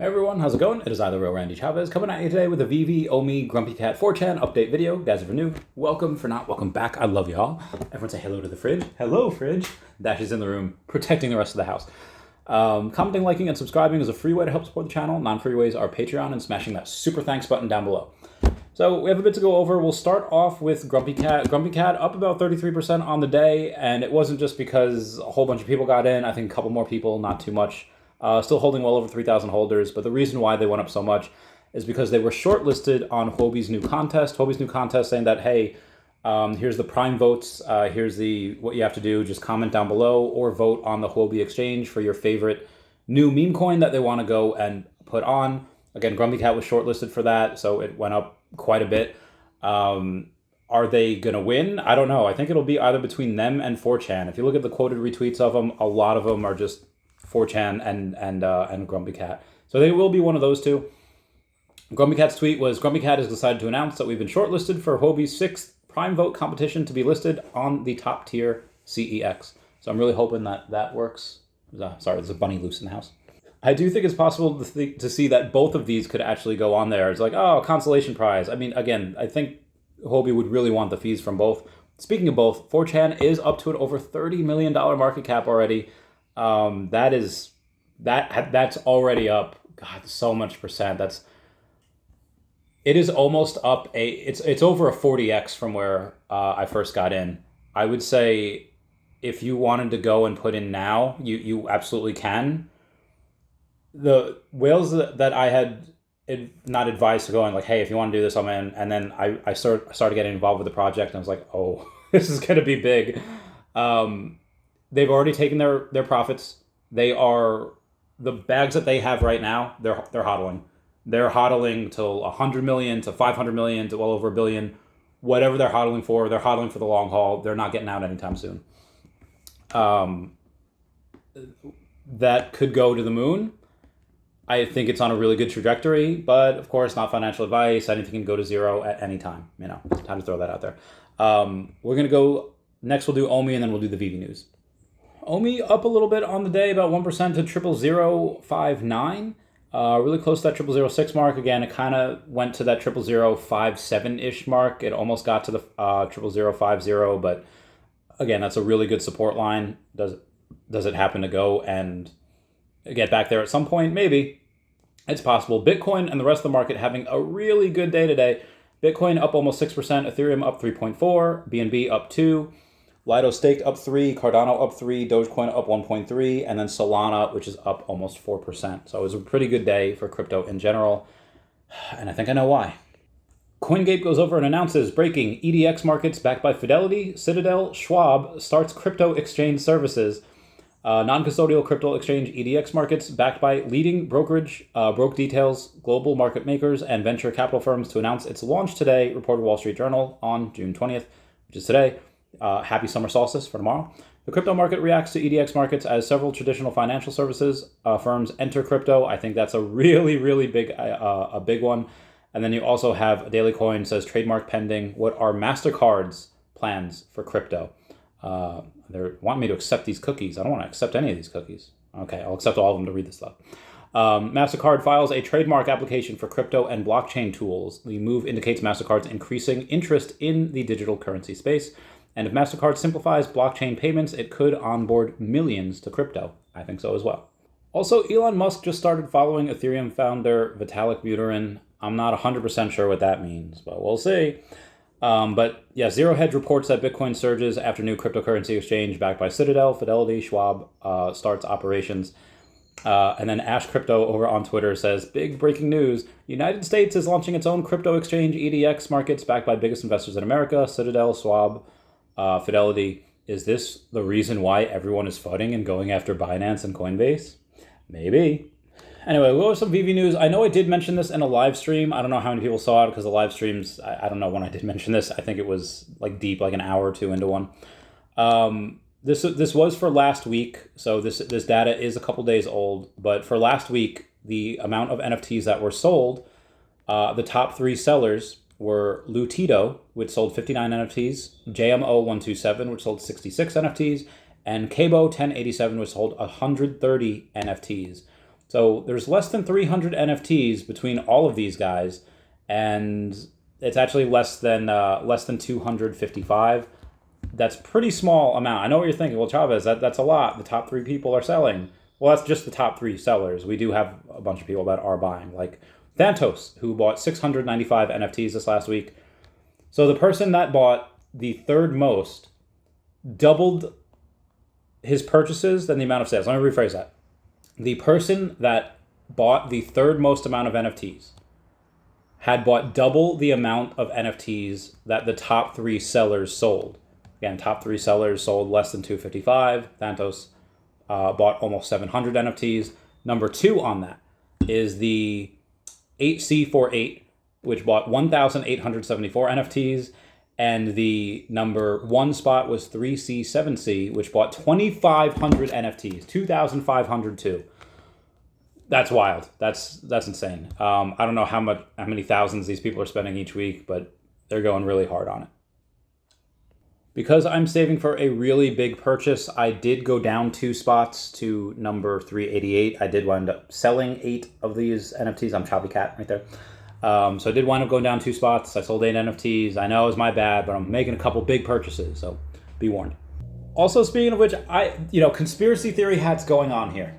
Hey everyone, how's it going? It is I, the real Randy Chavez, coming at you today with a Veve, OMI, GrumpyCat 4chan update video. Guys, if you're new, welcome. For not, welcome back. I love y'all. Everyone say hello to the fridge. Hello, fridge. Dash is in the room, protecting the rest of the house. Commenting, liking, and subscribing is a free way to help support the channel. Non-free ways are Patreon and smashing that super thanks button down below. So we have a bit to go over. We'll start off with GrumpyCat. GrumpyCat up about 33% on the day, and it wasn't just because a whole bunch of people got in. I think a couple more people, not too much. Still holding well over 3,000 holders, but the reason why they went up so much is because they were shortlisted on Huobi's new contest. Huobi's new contest saying that, hey, here's the prime votes, here's what you have to do, just comment down below or vote on the Huobi exchange for your favorite new meme coin that they want to go and put on. Again, GrumpyCat was shortlisted for that, so it went up quite a bit. Are they going to win? I don't know. I think it'll be either between them and 4chan. If you look at the quoted retweets of them, a lot of them are just 4chan and GrumpyCat. So they will be one of those two. GrumpyCat's tweet was, GrumpyCat has decided to announce that we've been shortlisted for Huobi's 6th prime vote competition to be listed on the top tier CEX. So I'm really hoping that works. Sorry, there's a bunny loose in the house. I do think it's possible to see that both of these could actually go on there. It's like, oh, consolation prize. I mean, again, I think Huobi would really want the fees from both. Speaking of both, 4chan is up to an over $30 million market cap already. That's already up. God, so much percent. It is almost up it's over a 40x from where I first got in. I would say if you wanted to go and put in now, you absolutely can. The whales that I had not advised to go in, like, hey, if you want to do this, I'm in. And then I started getting involved with the project, and I was like, oh, this is going to be big. They've already taken their profits. They are the bags that they have right now. They're hodling. They're hodling to 100 million to 500 million to well over $1 billion. Whatever they're hodling for, they're hodling for the long haul. They're not getting out anytime soon. That could go to the moon. I think it's on a really good trajectory, but of course, not financial advice. Anything can go to zero at any time. Time to throw that out there. We're gonna go next. We'll do OMI, and then we'll do the Veve news. OMI up a little bit on the day, about 1% to 0.0059. Really close to that 0.006 mark. Again, it kind of went to that 0.0057-ish mark. It almost got to the 0.0050, but again, that's a really good support line. Does it happen to go and get back there at some point? Maybe. It's possible. Bitcoin and the rest of the market having a really good day today. Bitcoin up almost 6%, Ethereum up 3.4%, BNB up 2%. Lido staked up 3%, Cardano up 3%, Dogecoin up 1.3%, and then Solana, which is up almost 4%. So it was a pretty good day for crypto in general, and I think I know why. CoinGate goes over and announces breaking EDX markets backed by Fidelity, Citadel, Schwab starts crypto exchange services. Non-custodial crypto exchange EDX markets backed by leading brokerage, broke details, global market makers, and venture capital firms to announce its launch today, reported Wall Street Journal on June 20th, which is today. Happy summer solstice for tomorrow. The crypto market reacts to EDX markets as several traditional financial services firms enter crypto. I think that's a really, really big one. And then you also have a daily coin says trademark pending. What are MasterCard's plans for crypto? They want me to accept these cookies. I don't want to accept any of these cookies. Okay, I'll accept all of them to read this stuff. MasterCard files a trademark application for crypto and blockchain tools. The move indicates MasterCard's increasing interest in the digital currency space. And if MasterCard simplifies blockchain payments, it could onboard millions to crypto. I think so as well. Also, Elon Musk just started following Ethereum founder Vitalik Buterin. I'm not 100% sure what that means, but we'll see. But yeah, Zero Hedge reports that Bitcoin surges after new cryptocurrency exchange backed by Citadel, Fidelity, Schwab starts operations. And then Ash Crypto over on Twitter says, big breaking news. United States is launching its own crypto exchange EDX markets backed by biggest investors in America, Citadel, Schwab, Fidelity. Is this the reason why everyone is flooding and going after Binance and Coinbase? Maybe. Anyway, we'll go with some Veve news. I know I did mention this in a live stream. I don't know how many people saw it because the live streams, I don't know when I did mention this. I think it was like deep, like an hour or two into one. This was for last week, so this data is a couple days old. But for last week, the amount of NFTs that were sold, the top 3 sellers were Lutito, which sold 59 NFTs, JMO127, which sold 66 NFTs, and Cabo 1087, which sold 130 NFTs. So there's less than 300 NFTs between all of these guys, and it's actually less than 255. That's pretty small amount. I know what you're thinking. Well, Chavez, that's a lot. The top 3 people are selling. Well, that's just the top 3 sellers. We do have a bunch of people that are buying, like Thantos, who bought 695 NFTs this last week. So the person that bought the third most doubled his purchases than the amount of sales. Let me rephrase that. The person that bought the third most amount of NFTs had bought double the amount of NFTs that the top 3 sellers sold. Again, top 3 sellers sold less than 255. Thantos bought almost 700 NFTs. Number 2 on that is the 8C48, which bought 1,874 NFTs. And the number 1 spot was 3C7C, which bought 2,500 NFTs, 2,502. That's wild. That's insane. I don't know how many thousands these people are spending each week, but they're going really hard on it. Because I'm saving for a really big purchase, I did go down 2 spots to number 388. I did wind up selling 8 of these NFTs. I'm GrumpyCat right there. So I did wind up going down 2 spots. I sold 8 NFTs. I know it was my bad, but I'm making a couple big purchases, so be warned. Also, speaking of which, conspiracy theory hats going on here.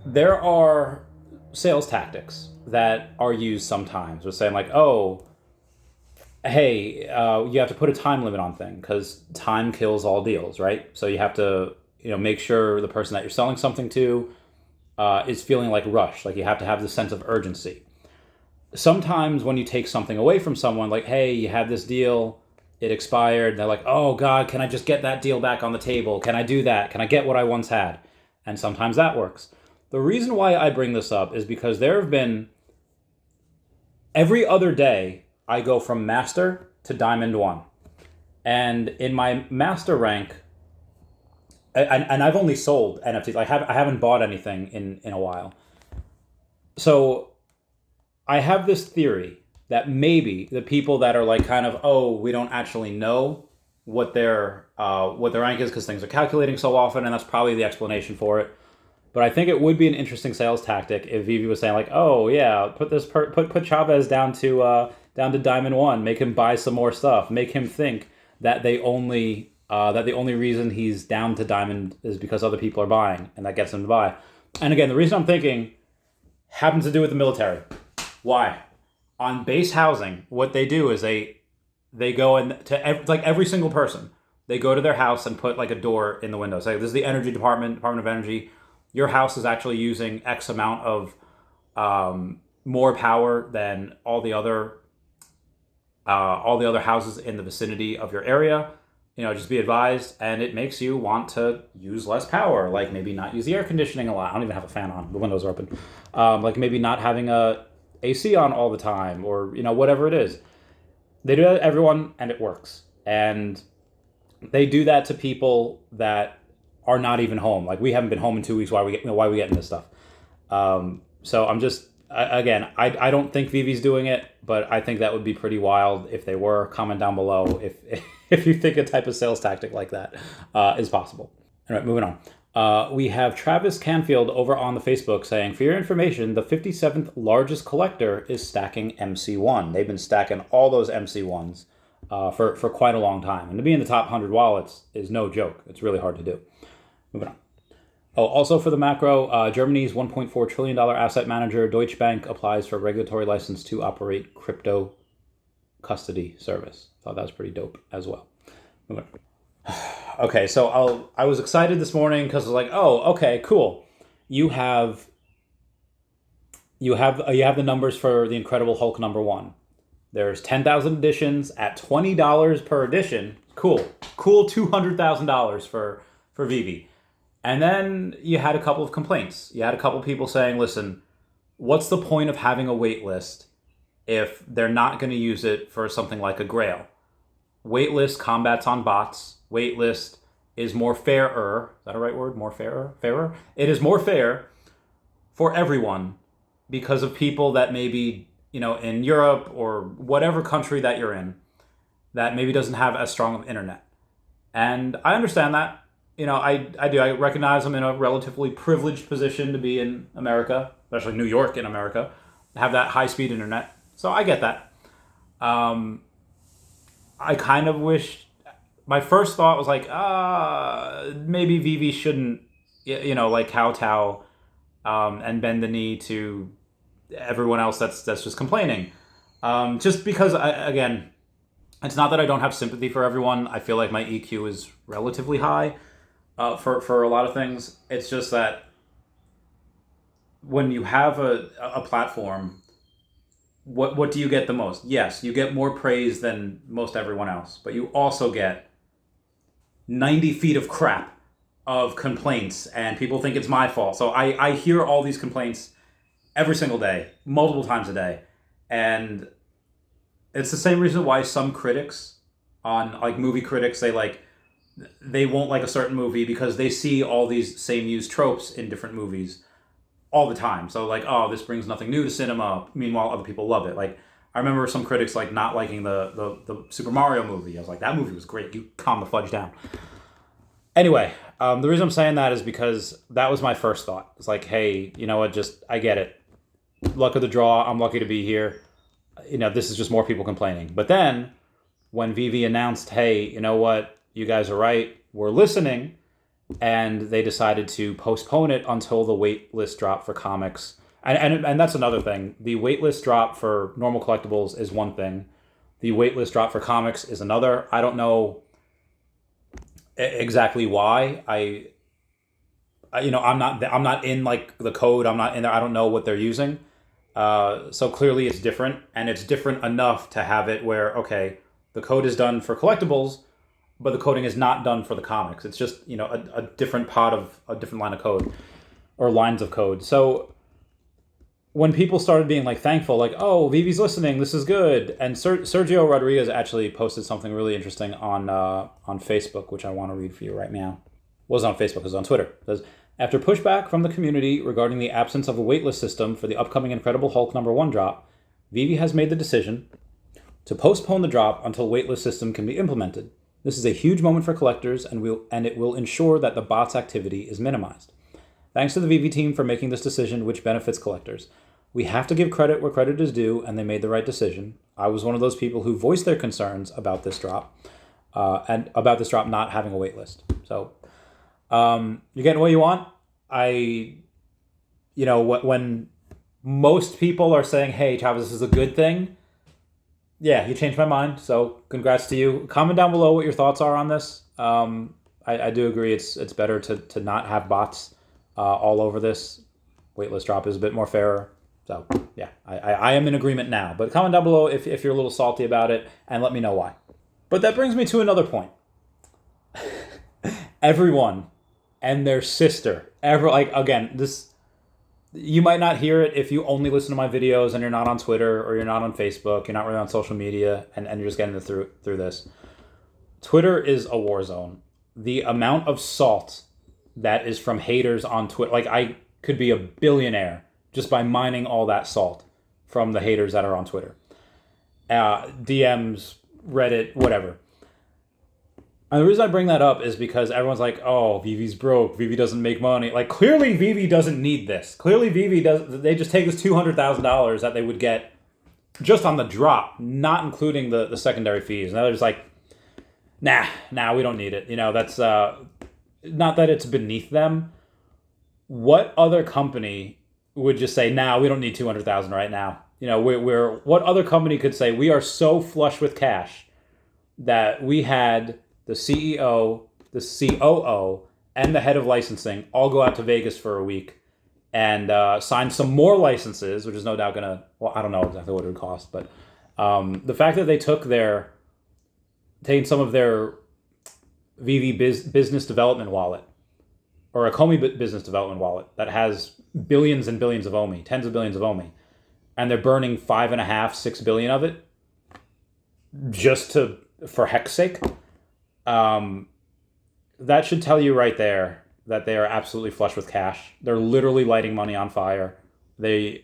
There are sales tactics that are used sometimes. We're saying like, oh, hey, you have to put a time limit on things because time kills all deals, right? So you have to, make sure the person that you're selling something to is feeling like rushed. Like you have to have this sense of urgency. Sometimes when you take something away from someone, like, hey, you had this deal, it expired. They're like, oh God, can I just get that deal back on the table? Can I do that? Can I get what I once had? And sometimes that works. The reason why I bring this up is because there have been, every other day, I go from Master to Diamond 1. And in my Master rank, and I've only sold NFTs. I haven't bought anything in a while. So I have this theory that maybe the people that are like kind of, oh, we don't actually know what their rank is because things are calculating so often, and that's probably the explanation for it. But I think it would be an interesting sales tactic if Veve was saying like, oh yeah, put Chavez down to Diamond 1, make him buy some more stuff, make him think that the only reason he's down to Diamond is because other people are buying, and that gets him to buy. And again, the reason I'm thinking happens to do with the military. Why? On base housing, what they do is they go into every single person. They go to their house and put like a door in the window. Say, this is the energy Department of Energy. Your house is actually using X amount of more power than all the other houses in the vicinity of your area. Just be advised, and it makes you want to use less power, like maybe not use the air conditioning a lot. I don't even have a fan on, the windows are open. Like maybe not having a AC on all the time, or whatever it is. They do that to everyone, and it works. And they do that to people that are not even home. Like we haven't been home in 2 weeks. Why are we getting this stuff? So I'm just, again, I don't think Veve's doing it, but I think that would be pretty wild if they were. Comment down below if you think a type of sales tactic like that is possible. All right, moving on. We have Travis Canfield over on the Facebook saying, for your information, the 57th largest collector is stacking MC1. They've been stacking all those MC1s for quite a long time. And to be in the top 100 wallets is no joke. It's really hard to do. Moving on. Oh, also for the macro, Germany's $1.4 trillion asset manager, Deutsche Bank, applies for a regulatory license to operate crypto custody service. Thought that was pretty dope as well. Moving on. Okay, so I was excited this morning because I was like, oh, okay, cool. You have the numbers for the Incredible Hulk #1. There's 10,000 editions at $20 per edition. Cool $200,000 for Veve. And then you had a couple of complaints. You had a couple of people saying, listen, what's the point of having a wait list if they're not going to use it for something like a Grail? Waitlist combats on bots. Waitlist is more fairer. Is that a right word? More fairer? Fairer? It is more fair for everyone because of people that maybe, in Europe or whatever country that you're in, that maybe doesn't have as strong of internet. And I understand that. I recognize I'm in a relatively privileged position to be in America, especially New York in America, have that high-speed internet. So I get that. I kind of wish. My first thought was like, maybe Veve shouldn't, like kowtow and bend the knee to everyone else that's just complaining. Just because, again, it's not that I don't have sympathy for everyone. I feel like my EQ is relatively high for a lot of things. It's just that when you have a platform, what do you get the most? Yes, you get more praise than most everyone else, but you also get 90 feet of crap of complaints, and people think it's my fault. So I hear all these complaints every single day, multiple times a day. And it's the same reason why some critics on like movie critics, they won't like a certain movie because they see all these same used tropes in different movies all the time. So like, oh, this brings nothing new to cinema. Meanwhile, other people love it. Like I remember some critics like not liking the Super Mario movie. I was like, that movie was great. You calm the fudge down. Anyway, the reason I'm saying that is because that was my first thought. It's like, hey, you know what? I get it. Luck of the draw. I'm lucky to be here. This is just more people complaining. But then when Veve announced, hey, you know what? You guys are right. We're listening. And they decided to postpone it until the waitlist drop for comics. And that's another thing. The waitlist drop for normal collectibles is one thing. The waitlist drop for comics is another. I don't know exactly why. I'm not in like the code. I'm not in there. I don't know what they're using. So clearly it's different, and it's different enough to have it where, okay, the code is done for collectibles, but the coding is not done for the comics. It's just, a different pot of a different line of code or lines of code. So when people started being like thankful, like, oh, Veve's listening, this is good. And Sergio Rodriguez actually posted something really interesting on Facebook, which I want to read for you right now. It wasn't on Facebook, it was on Twitter. It says, after pushback from the community regarding the absence of a waitlist system for the upcoming Incredible Hulk #1 drop, Veve has made the decision to postpone the drop until waitlist system can be implemented. This is a huge moment for collectors, and it will ensure that the bot's activity is minimized. Thanks to the Veve team for making this decision, which benefits collectors. We have to give credit where credit is due, and they made the right decision. I was one of those people who voiced their concerns about this drop, and about this drop not having a waitlist. So you're getting what you want. When most people are saying, hey, Chavez, this is a good thing, yeah, you changed my mind. So congrats to you. Comment down below what your thoughts are on this. I do agree it's better to not have bots all over this. Waitlist drop is a bit more fairer. So yeah, I am in agreement now. But comment down below if you're a little salty about it, and let me know why. But that brings me to another point. Everyone and their sister you might not hear it if you only listen to my videos and you're not on Twitter or you're not on Facebook, you're not really on social media, and you're just getting through this. Twitter is a war zone. The amount of salt that is from haters on Twitter, like I could be a billionaire just by mining all that salt from the haters that are on Twitter. DMs, Reddit, whatever. And the reason I bring that up is because everyone's like, oh, Veve's broke. Veve doesn't make money. Like, clearly Veve doesn't need this. Clearly Veve does. They just take this $200,000 that they would get just on the drop, not including the secondary fees. And they're just like, nah, we don't need it. That's not that it's beneath them. What other company would just say, nah, we don't need $200,000 right now? What other company could say, we are so flush with cash that we had the CEO, the COO, and the head of licensing all go out to Vegas for a week and sign some more licenses, which is no doubt I don't know exactly what it would cost, but the fact that they taken some of their Veve business development wallet, or a Comey business development wallet that has billions and billions of OMI, tens of billions of OMI, and they're burning 5.5, 6 billion of it just for heck's sake. That should tell you right there that they are absolutely flush with cash. They're literally lighting money on fire. They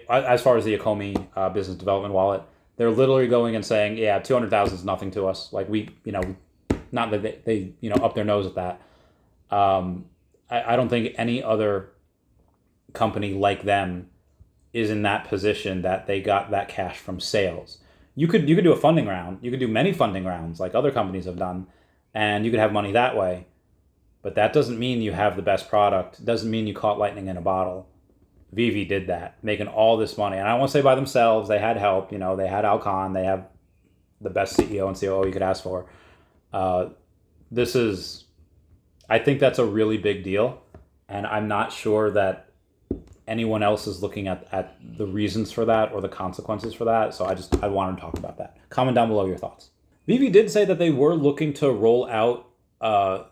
as far as the Comey business development wallet, they're literally going and saying, yeah, 200,000 is nothing to us. Like not that they up their nose at that. I don't think any other company like them is in that position that they got that cash from sales. You could do a funding round. You could do many funding rounds like other companies have done, and you could have money that way. But that doesn't mean you have the best product. It doesn't mean you caught lightning in a bottle. Veve did that, making all this money. And I don't want to say by themselves. They had help. They had Al Kahn. They have the best CEO and COO you could ask for. I think that's a really big deal. And I'm not sure that anyone else is looking at the reasons for that or the consequences for that. So I wanted to talk about that. Comment down below your thoughts. Veve did say that they were looking to roll out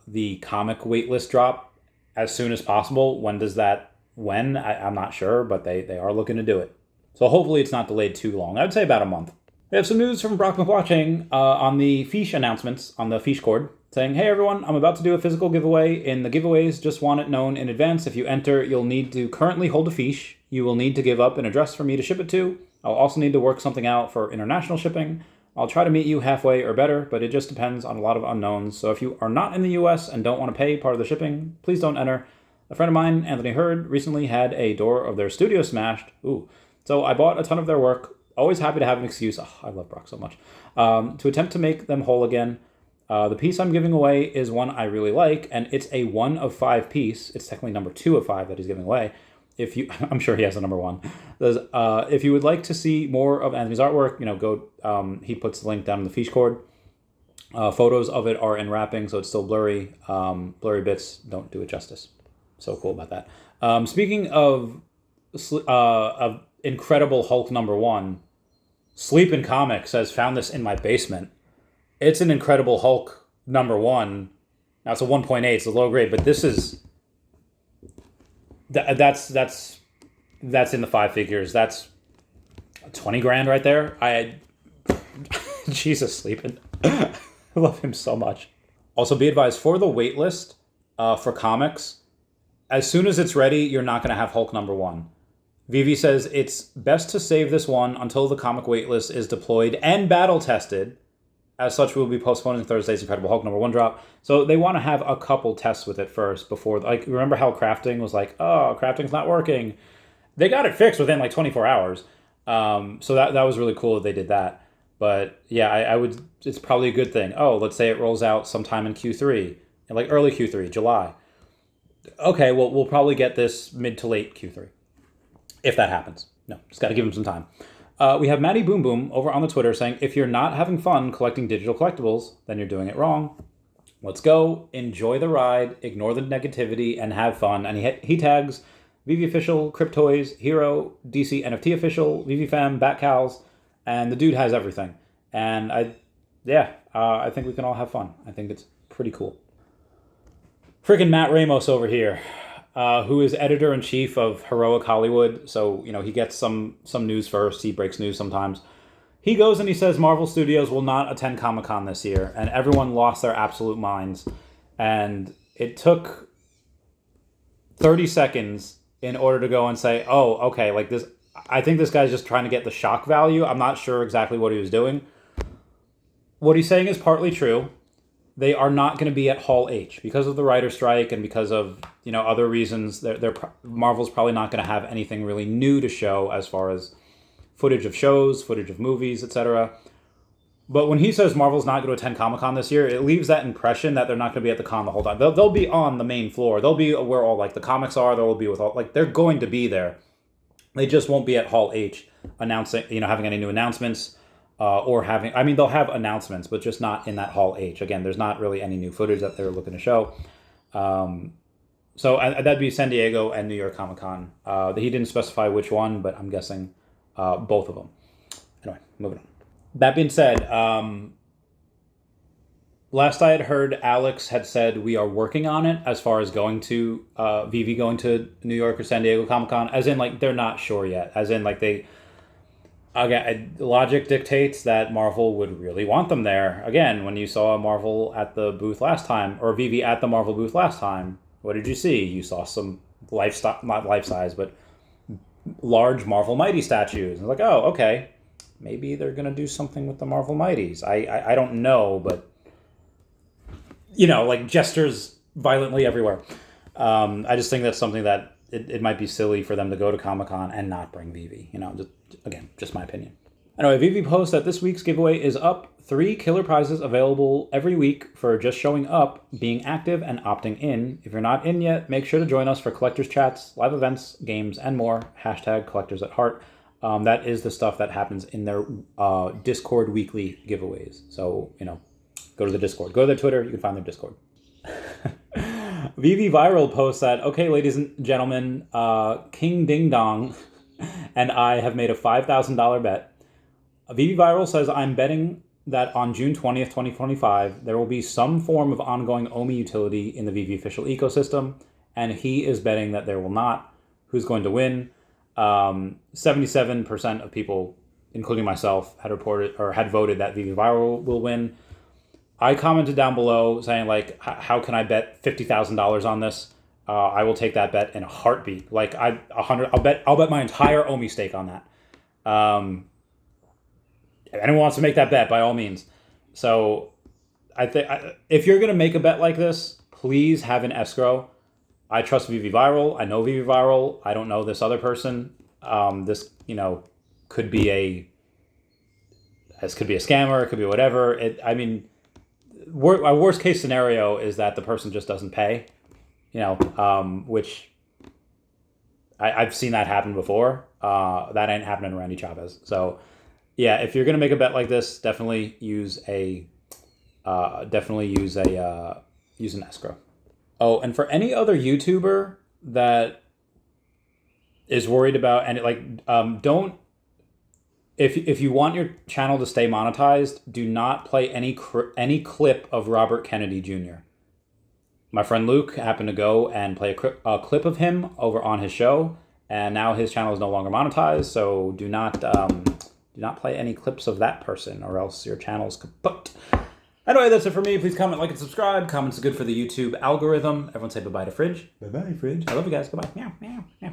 the comic waitlist drop as soon as possible. When? I'm not sure, but they are looking to do it. So hopefully it's not delayed too long. I would say about a month. We have some news from Brock McWatching on the Feesh announcements on the Feesh cord, saying, "Hey everyone, I'm about to do a physical giveaway. In the giveaways, just want it known in advance. If you enter, you'll need to currently hold a Feesh. You will need to give up an address for me to ship it to. I'll also need to work something out for international shipping. I'll try to meet you halfway or better, but it just depends on a lot of unknowns. So if you are not in the US and don't want to pay part of the shipping, please don't enter. A friend of mine, Anthony Hurd, recently had a door of their studio smashed. So I bought a ton of their work. Always happy to have an excuse. Oh, I love Brock so much. To attempt to make them whole again. The piece I'm giving away is one I really like, and it's a 1 of 5 piece. It's technically number 2 of 5 that he's giving away. I'm sure he has a number 1. If you would like to see more of Anthony's artwork, go. He puts the link down in the Feesh cord. Photos of it are in wrapping, so it's still blurry. Blurry bits don't do it justice. So cool about that. Speaking of Incredible Hulk number 1, Sleep in Comics has found this in my basement. It's an Incredible Hulk number 1. Now it's a 1.8, it's a low grade, but this is that's in the 5 figures. That's 20 grand right there. Jesus, Sleepin'. I love him so much. Also, be advised, for the waitlist for comics, as soon as it's ready, you're not going to have Hulk number 1. Veve says it's best to save this one until the comic waitlist is deployed and battle tested. As such, we'll be postponing Thursday's Incredible Hulk number 1 drop. So they want to have a couple tests with it first before, remember how crafting was like, oh, crafting's not working. They got it fixed within 24 hours. So that was really cool that they did that. But yeah, it's probably a good thing. Oh, let's say it rolls out sometime in Q3, early Q3, July. Okay, well, we'll probably get this mid to late Q3. If that happens. No, just got to give him some time. We have Maddie Boom Boom over on the Twitter saying, if you're not having fun collecting digital collectibles, then you're doing it wrong. Let's go, enjoy the ride, ignore the negativity, and have fun. And he tags Veve Official, Cryptoys, Hero, DC NFT Official, Veve Fam, Batcows, and the dude has everything. And I think we can all have fun. I think it's pretty cool. Freaking Matt Ramos over here. Who is editor-in-chief of Heroic Hollywood. So, he gets some news first. He breaks news sometimes. He goes and he says Marvel Studios will not attend Comic-Con this year. And everyone lost their absolute minds. And it took 30 seconds in order to go and say, oh, okay, this. I think this guy's just trying to get the shock value. I'm not sure exactly what he was doing. What he's saying is partly true. They are not going to be at Hall H because of the writer strike and because of other reasons. Marvel's probably not going to have anything really new to show as far as footage of shows, footage of movies, etc. But when he says Marvel's not going to attend Comic-Con this year, it leaves that impression that they're not going to be at the con the whole time. They'll be on the main floor. They'll be where all the comics are. They'll be with all they're going to be there. They just won't be at Hall H announcing having any new announcements. They'll have announcements, but just not in that Hall H. Again, there's not really any new footage that they're looking to show. So that'd be San Diego and New York Comic-Con. He didn't specify which one, but I'm guessing both of them. Anyway, moving on. That being said, last I had heard, Alex had said we are working on it as far as going to Veve going to New York or San Diego Comic-Con, as in they're not sure yet, as in they... Again, logic dictates that Marvel would really want them there. Again, when you saw Marvel at the booth last time, or Veve at the Marvel booth last time, what did you see? You saw some not life-size, but large Marvel Mighty statues. And oh, okay, maybe they're going to do something with the Marvel Mighties. I don't know, but, gestures violently everywhere. I just think that's something that it might be silly for them to go to Comic-Con and not bring Veve. Just my opinion. Anyway, Veve posts that this week's giveaway is up. 3 killer prizes available every week for just showing up, being active, and opting in. If you're not in yet, make sure to join us for collectors chats, live events, games, and more. #collectors at heart. That is the stuff that happens in their Discord weekly giveaways. So, go to the Discord. Go to their Twitter. You can find their Discord. Veve Viral posts that, okay, ladies and gentlemen, King Ding Dong and I have made a $5,000 bet. Veve Viral says, I'm betting that on June 20th, 2025, there will be some form of ongoing OMI utility in the Veve official ecosystem, and he is betting that there will not. Who's going to win? 77% of people, including myself, had voted that Veve Viral will win. I commented down below saying, how can I bet $50,000 on this? I will take that bet in a heartbeat. I'll bet my entire OMI stake on that. If anyone wants to make that bet, by all means. So I think if you're going to make a bet like this, please have an escrow. I trust Veve Viral. I know Veve Viral. I don't know this other person. This could be a scammer. It could be whatever. A worst case scenario is that the person just doesn't pay. Which I've seen that happen before. That ain't happening to Randy Chavez. So. Yeah, if you're gonna make a bet like this, definitely use an escrow. Oh, and for any other YouTuber that is worried about if you want your channel to stay monetized, do not play any clip of Robert Kennedy Jr. My friend Luke happened to go and play a clip of him over on his show, and now his channel is no longer monetized. So do not play any clips of that person, or else your channel's kaput. Anyway, that's it for me. Please comment, like, and subscribe. Comments are good for the YouTube algorithm. Everyone say bye-bye to Fridge. Bye-bye, Fridge. I love you guys. Goodbye. Meow, meow, meow.